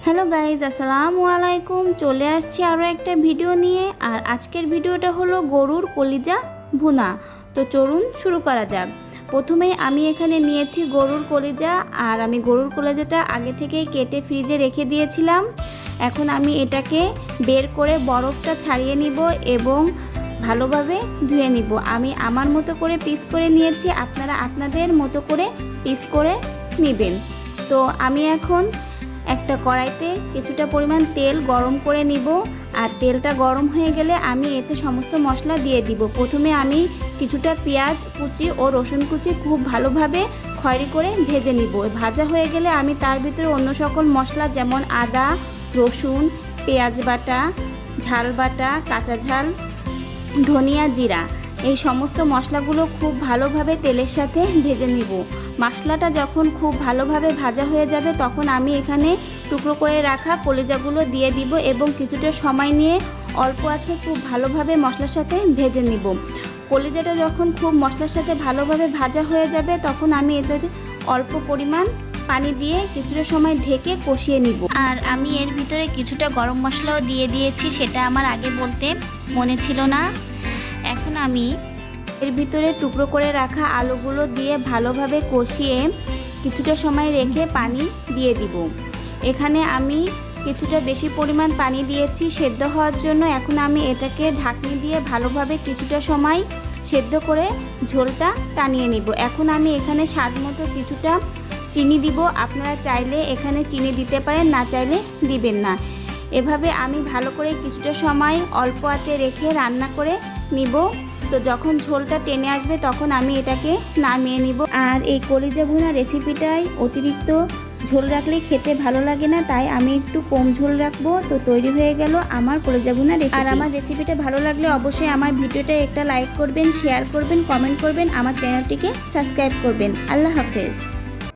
Hello guys, আসসালামু আলাইকুম। চলে আসছি আরও একটা ভিডিও নিয়ে। আর আজকের ভিডিওটা হলো গরুর কলিজা ভুনা। তো চলুন শুরু করা যাক। প্রথমেই আমি এখানে নিয়েছি গরুর কলিজা, আর আমি গরুর কলিজাটা আগে থেকেই কেটে ফ্রিজে রেখে দিয়েছিলাম। এখন আমি এটাকে বের করে বরফটা ছাড়িয়ে নিব এবং ভালোভাবে ধুয়ে নিব। আমি আমার মতো করে পিস করে নিয়েছি, আপনারা আপনাদের মতো করে পিস করে নেবেন। তো আমি এখন একটা কড়াইতে কিছুটা পরিমাণ তেল গরম করে নিব। আর তেলটা গরম হয়ে গেলে আমি এতে সমস্ত মশলা দিয়ে দিব। প্রথমে আমি কিছুটা পেঁয়াজ কুচি ও রসুন কুচি খুব ভালোভাবে খয়রি করে ভেজে নিব। ভাজা হয়ে গেলে আমি তার ভিতরে অন্য সকল মশলা যেমন আদা, রসুন, পেঁয়াজ বাটা, ঝাল বাটা, কাঁচা ঝাল, ধনিয়া, জিরা, এই সমস্ত মশলাগুলো খুব ভালোভাবে তেলের সাথে ভেজে নিব। মশলাটা যখন খুব ভালোভাবে ভাজা হয়ে যাবে তখন আমি এখানে টুকরো করে রাখা কলিজাগুলো দিয়ে দিব এবং কিছুটা সময় নিয়ে অল্প আছে খুব ভালোভাবে মশলার সাথে ভেজে নিব। কলিজাটা যখন খুব মশলার সাথে ভালোভাবে ভাজা হয়ে যাবে তখন আমি এতে অল্প পরিমাণ পানি দিয়ে কিছুটা সময় ঢেকে কষিয়ে নিব। আর আমি এর ভিতরে কিছুটা গরম মশলাও দিয়ে দিয়েছি, সেটা আমার আগে বলতে মনে ছিল না। এখন আমি এর ভিতরে টুকরো করে রাখা আলুগুলো দিয়ে ভালোভাবে কষিয়ে কিছুটা সময় রেখে পানি দিয়ে দিব। এখানে আমি কিছুটা বেশি পরিমাণ পানি দিয়েছি সেদ্ধ হওয়ার জন্য। এখন আমি এটাকে ঢাকনি দিয়ে ভালোভাবে কিছুটা সময় সেদ্ধ করে ঝোলটা টানিয়ে নিব। এখন আমি এখানে স্বাদ মতো কিছুটা চিনি দিব। আপনারা চাইলে এখানে চিনি দিতে পারেন, না চাইলে দিবেন না। এভাবে আমি ভালো করে কিছুটা সময় অল্প আঁচে রেখে রান্না করে নিব। তো যখন ঝোলটা টেনে আসবে তখন আমি এটাকে নামিয়ে নিব। আর এই কলিজা ভুনা রেসিপিটাই অতিরিক্ত ঝোল রাখলে খেতে ভালো লাগে না, তাই আমি একটু কম ঝোল রাখবো। তো তৈরি হয়ে গেল আমার কলিজা ভুনা রেসিপি। আর আমার রেসিপিটা ভালো লাগলে অবশ্যই আমার ভিডিওটা একটা লাইক করবেন, শেয়ার করবেন, কমেন্ট করবেন, আমার চ্যানেলটিকে সাবস্ক্রাইব করবেন। আল্লাহ হাফেজ।